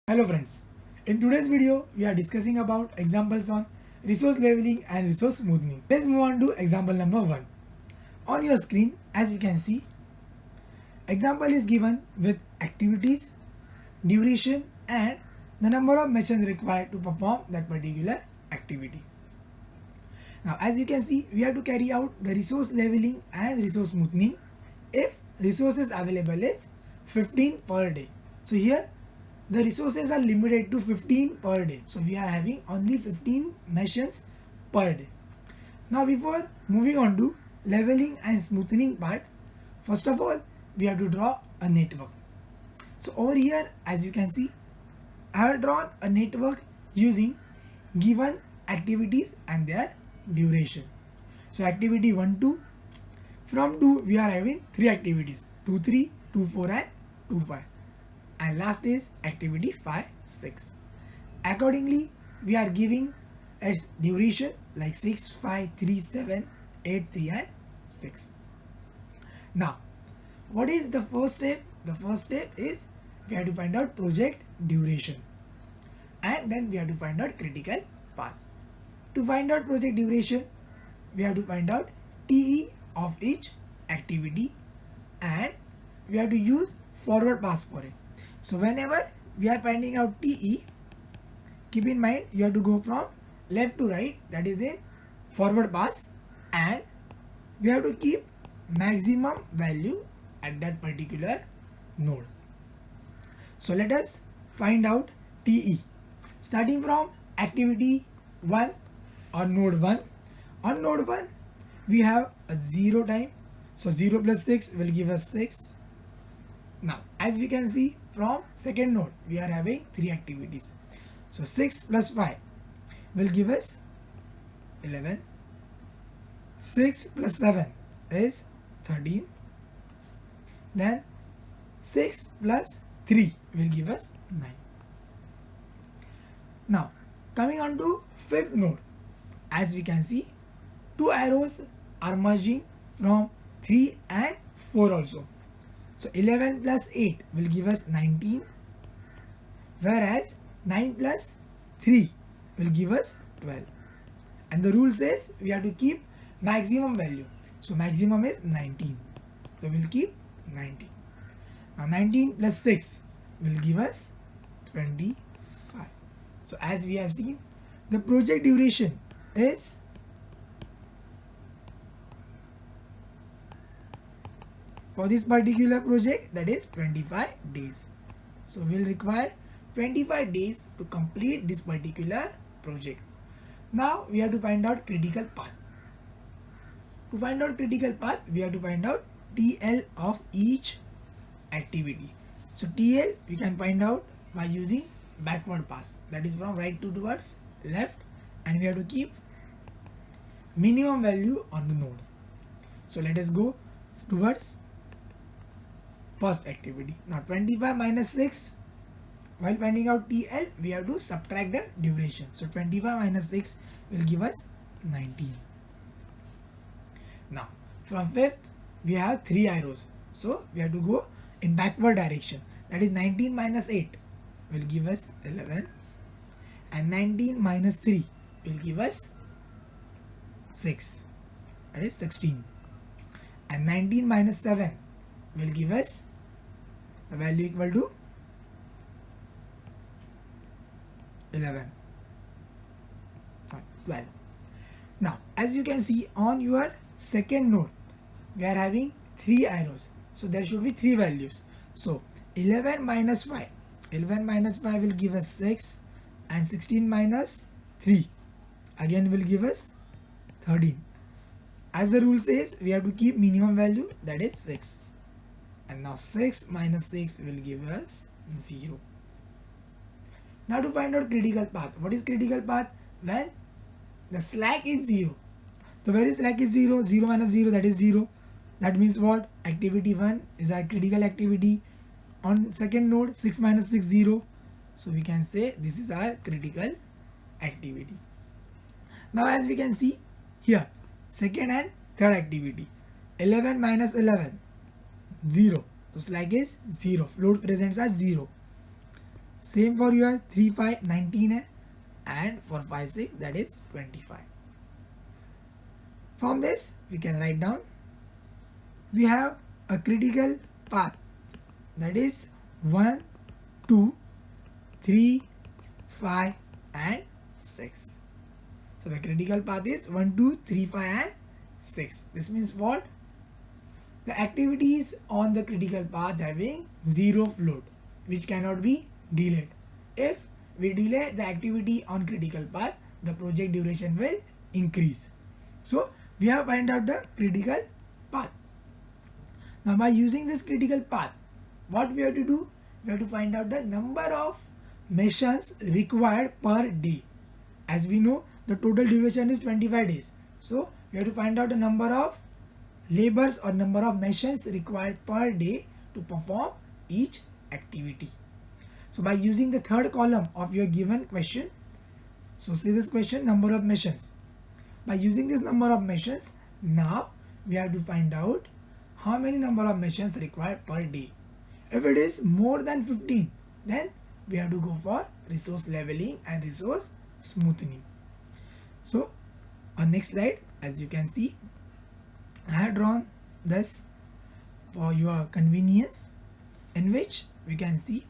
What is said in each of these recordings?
Hello friends, in today's video we are discussing about examples on resource leveling and resource smoothing. Let's move on to example number 1. On your screen, as you can see, example is given with activities, duration and the number of machines required to perform that particular activity. Now as you can see, we have to carry out the resource leveling and resource smoothing if resources available is 15 per day. So here the resources are limited to 15 per day. So we are having only 15 machines per day. Now before moving on to leveling and smoothing part, first of all we have to draw a network. So over here as you can see, I have drawn a network using given activities and their duration. So activity 1, 2. From 2 we are having 3 activities, 2, 3, 2, 4 and 2, 5. And last is activity 5, 6. Accordingly, we are giving its duration like 6, 5, 3, 7, 8, 3 and 6. Now, what is the first step? The first step is we have to find out project duration and then we have to find out critical path. To find out project duration, we have to find out TE of each activity and we have to use forward pass for it. So whenever we are finding out TE, keep in mind you have to go from left to right, that is in forward pass, and we have to keep maximum value at that particular node. So let us find out TE. Starting from activity 1 or node 1. On node 1 we have a 0 time. So 0 plus 6 will give us 6. Now as we can see, from second node we are having 3 activities. So 6 plus 5 will give us 11. 6 plus 7 is 13. Then 6 plus 3 will give us 9. Now coming on to fifth node, as we can see, 2 arrows are merging from 3 and 4 also. So 11 plus 8 will give us 19, whereas 9 plus 3 will give us 12. And the rule says we have to keep maximum value. So maximum is 19. So we will keep 19. Now 19 plus 6 will give us 25. So as we have seen, the project duration is for this particular project, that is 25 days. So we will require 25 days to complete this particular project. Now we have to find out critical path. To find out critical path, we have to find out TL of each activity. So TL we can find out by using backward pass, that is from right to towards left, and we have to keep minimum value on the node. So let us go towards first activity. Now 25 minus 6, while finding out TL we have to subtract the duration. So 25 minus 6 will give us 19. Now from fifth we have 3 arrows, so we have to go in backward direction, that is 19 minus 8 will give us 11 and 19 minus 3 will give us 6, that is 16, and 19 minus 7 will give us the value equal to 11, 12. Now as you can see, on your second node we are having 3 arrows, so there should be 3 values. So 11 minus 5 will give us 6, and 16 minus 3 again will give us 13. As the rule says, we have to keep minimum value, that is 6. And now 6 minus 6 will give us 0. Now to find out critical path. What is critical path? When the slack is 0. So where is slack is 0? 0 minus 0, that is 0. That means what? Activity 1 is our critical activity. On second node, 6 minus 6, 0. So we can say this is our critical activity. Now as we can see here, second and third activity, 11 minus 11, 0. So slack is 0. Float presents as 0. Same for your 3 5 19 है, and for 5 6 that is 25. From this we can write down we have a critical path, that is 1 2 3 5 and 6. So the critical path is 1 2 3 5 and 6. This means what? The activities on the critical path having zero float, which cannot be delayed. If we delay the activity on critical path, the project duration will increase. So we have find out the critical path. Now by using this critical path, what we have to do? We have to find out the number of missions required per day. As we know, the total duration is 25 days. So we have to find out the number of labors or number of missions required per day to perform each activity. So by using the third column of your given question, so see this question, number of missions. By using this number of missions, now we have to find out how many number of missions required per day. If it is more than 15, then we have to go for resource leveling and resource smoothing. So on next slide, as you can see, I have drawn this for your convenience, in which we can see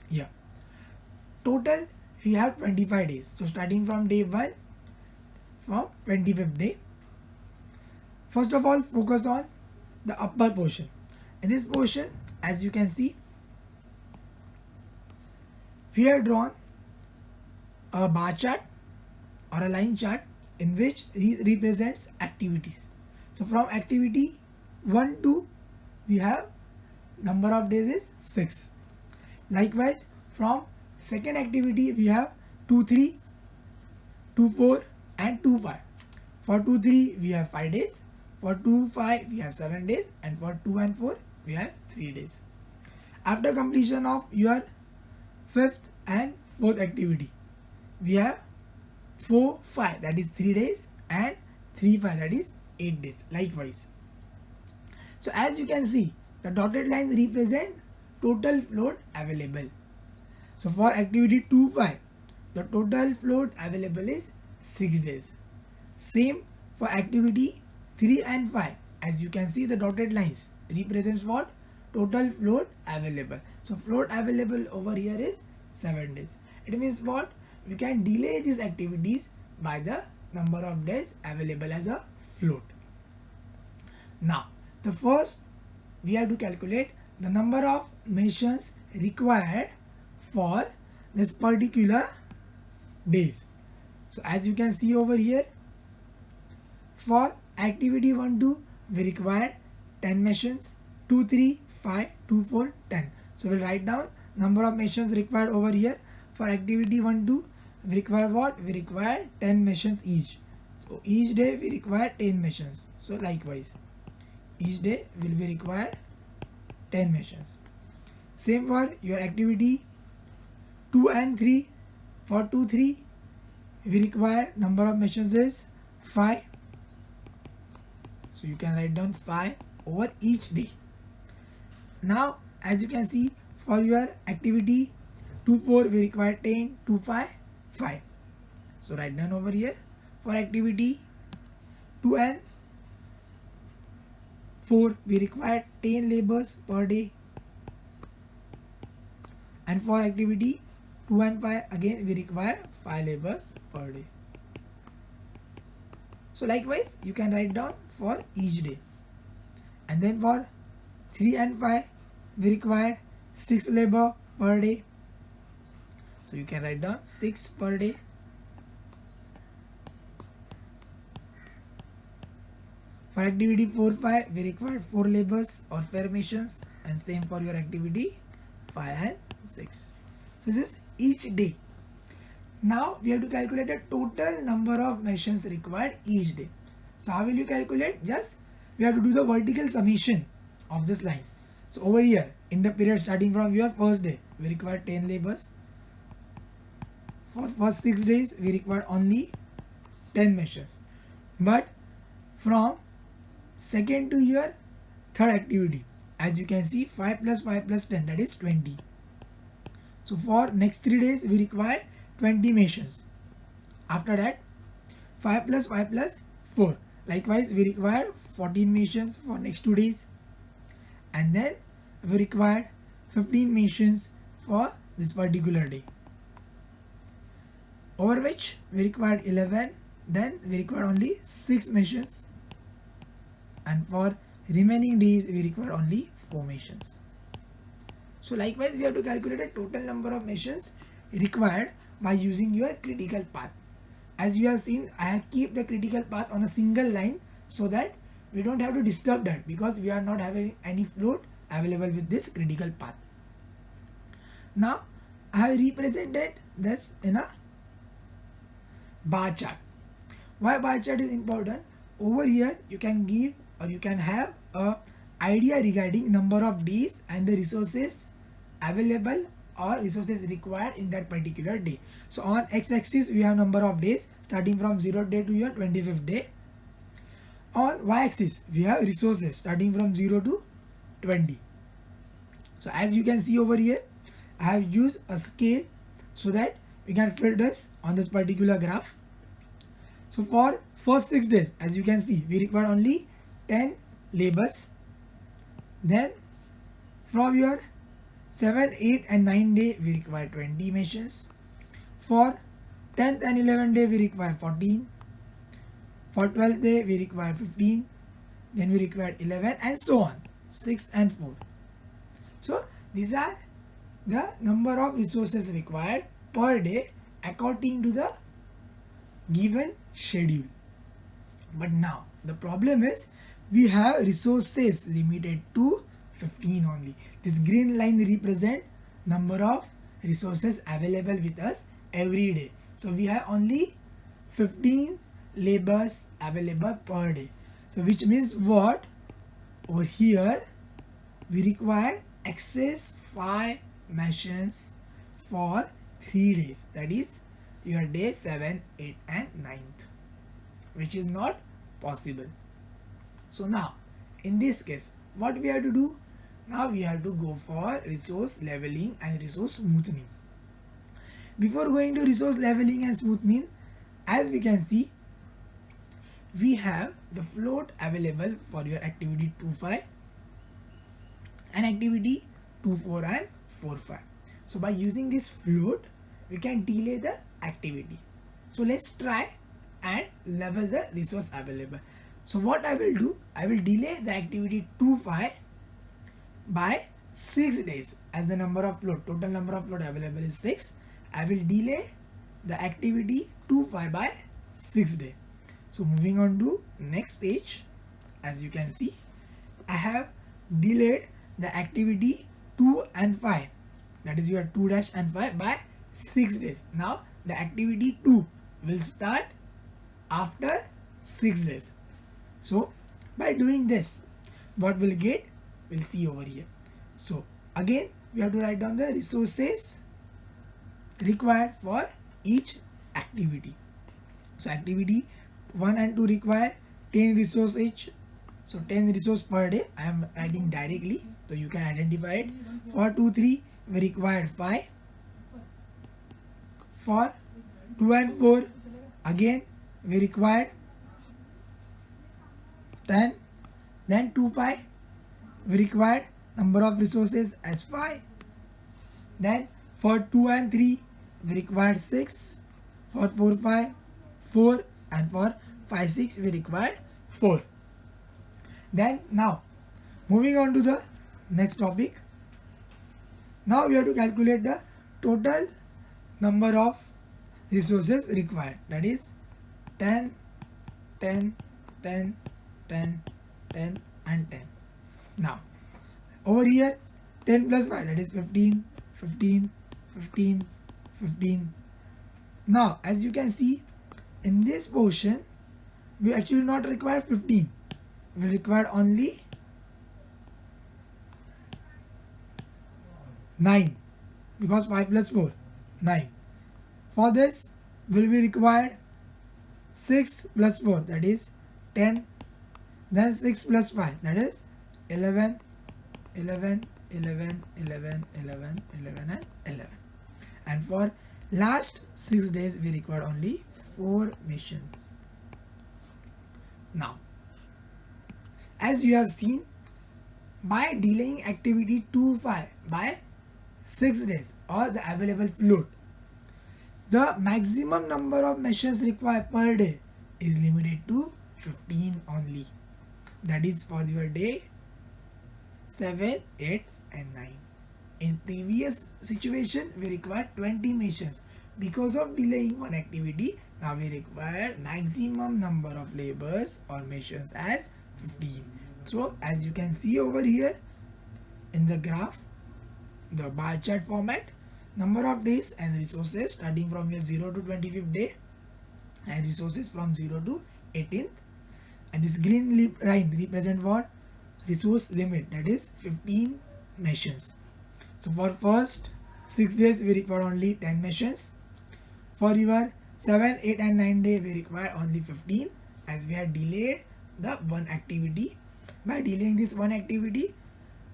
here total we have 25 days. So starting from day 1 from 25th day. First of all, focus on the upper portion. In this portion, as you can see, we have drawn a bar chart or a line chart in which it represents activities. So from activity 1 to we have number of days is 6. Likewise, from second activity we have 2 3, 2 4 and 2 5. For 2 3 we have 5 days, for 2 5 we have 7 days, and for 2 and 4 we have 3 days. After completion of your fifth and fourth activity, we have 4 5 that is 3 days and 3 5 that is 8 days. Likewise, so as you can see, the dotted lines represent total float available. So for activity 2 5, the total float available is 6 days. Same for activity 3 and 5. As you can see, the dotted lines represents what? Total float available. So float available over here is 7 days. It means what? We can delay these activities by the number of days available as a float. Now, the first we have to calculate the number of missions required for this particular days. So as you can see over here, for activity 1 2 we require 10 missions, 2 3 5 2 4 10. So we'll write down number of missions required over here. For activity 1 2 we require what? We require 10 missions each. So each day we require 10 missions. So likewise, each day will be required 10 missions. Same for your activity 2 and 3. For 2 3 we require number of missions is 5. So you can write down 5 over each day. Now as you can see, for your activity 2 4 we require 10, 2 5 5. So write down over here. For activity 2 and 4 we require 10 labors per day, and for activity 2 and 5 again we require 5 labors per day. So likewise you can write down for each day. And then for 3 and 5 we require 6 labor per day. So you can write down 6 per day. For activity 4 5 we require 4 labors or formations, and same for your activity 5 and 6. So this is each day. Now we have to calculate the total number of missions required each day. So how will you calculate? Just we have to do the vertical summation of these lines. So over here in the period starting from your first day we require 10 labors. For first 6 days we require only 10 missions. But from second to your third activity, as you can see, 5 plus 5 plus 10 that is 20. So for next 3 days we require 20 machines. After that 5 plus 5 plus 4. Likewise we require 14 machines for next 2 days. And then we required 15 machines for this particular day. Over which we required 11. Then we required only 6 machines. And for remaining days we require only 4 machines. So likewise we have to calculate a total number of machines required by using your critical path. As you have seen, I have keep the critical path on a single line so that we don't have to disturb that, because we are not having any float available with this critical path. Now I have represented this in a bar chart. Why bar chart is important? Over here you can give or you can have a idea regarding number of days and the resources available or resources required in that particular day. So on x-axis we have number of days starting from 0th day to your 25th day. On y-axis we have resources starting from 0 to 20. So as you can see over here, I have used a scale so that we can fit this on this particular graph. So for first 6 days, as you can see, we require only 10 labors. Then from your 7, 8 and 9 day we require 20 machines. For 10th and 11th day we require 14. For 12th day we require 15. Then we require 11 and so on, 6 and 4. So these are the number of resources required per day according to the given schedule. But now the problem is we have resources limited to 15 only. This green line represent number of resources available with us every day. So we have only 15 labors available per day. So which means what? Over here we require excess 5 machines for 3 days. That is your day 7, 8 and 9th, which is not possible. So now in this case what we have to do? Now we have to go for resource leveling and resource smoothing. Before going to resource leveling and smoothing, as we can see, we have the float available for your activity 2.5 and activity 2.4 and 4.5. So by using this float, we can delay the activity. So let's try and level the resource available. So what I will do, I will delay the activity 2.5 by 6 days, as the number of float, total number of float available is 6. I will delay the activity 2.5 by 6 days. So moving on to next page, as you can see, I have delayed the activity 2 and 5, that is your 2 dash and 5 by 6 days. Now the activity 2 will start after 6 days. So by doing this, what we'll get, we'll see over here. So again we have to write down the resources required for each activity. So activity 1 and 2 require 10 resource each. So 10 resource per day I am adding directly, so you can identify it. For 2, 3 we required 5. For 2 and 4 again we required 10. Then 2, 5 we required number of resources as 5. Then for 2 and 3 we required 6. For 4, 5 4, and for 5, 6 we required 4. Then now moving on to the next topic. Now we have to calculate the total number of resources required, that is 10, 10, 10, 10, 10 and 10. Now over here 10 plus 5, that is 15, 15, 15, 15. Now as you can see, in this portion we actually not require 15, we require only 9, because 5 plus 4, 9. For this will be required 6 plus 4, that is 10. Then 6 plus 5, that is 11, 11, 11, 11, 11, 11 and 11. and for last 6 days we required only 4 missions. Now, as you have seen, by delaying activity 2.5 by 6 days or the available float, the maximum number of missions required per day is limited to 15 only. That is for your day 7, 8 and 9. In previous situation we required 20 missions. Because of delaying one activity, now we require maximum number of labors or missions as 15. So as you can see over here in the graph, the bar chart format, number of days and resources starting from your 0 to 25th day and resources from 0 to 18th, and this green line represent what? Resource limit, that is 15 missions. So for first 6 days we require only 10 missions. For your 7, 8 and 9 day we require only 15, as we had delayed the one activity. By delaying this one activity,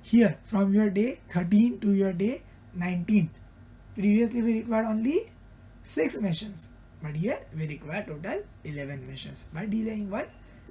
here from your day 13 to your day 19th, previously we required only 6 missions, but here we require total 11 missions by delaying one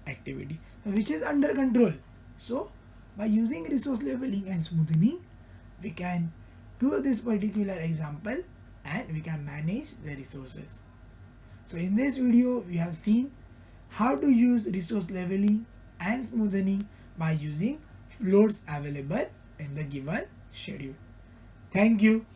activity, which is under control. So by using resource leveling and smoothing, we can do this particular example and we can manage the resources. So in this video we have seen how to use resource leveling and smoothing by using floats available in the given schedule. Thank you.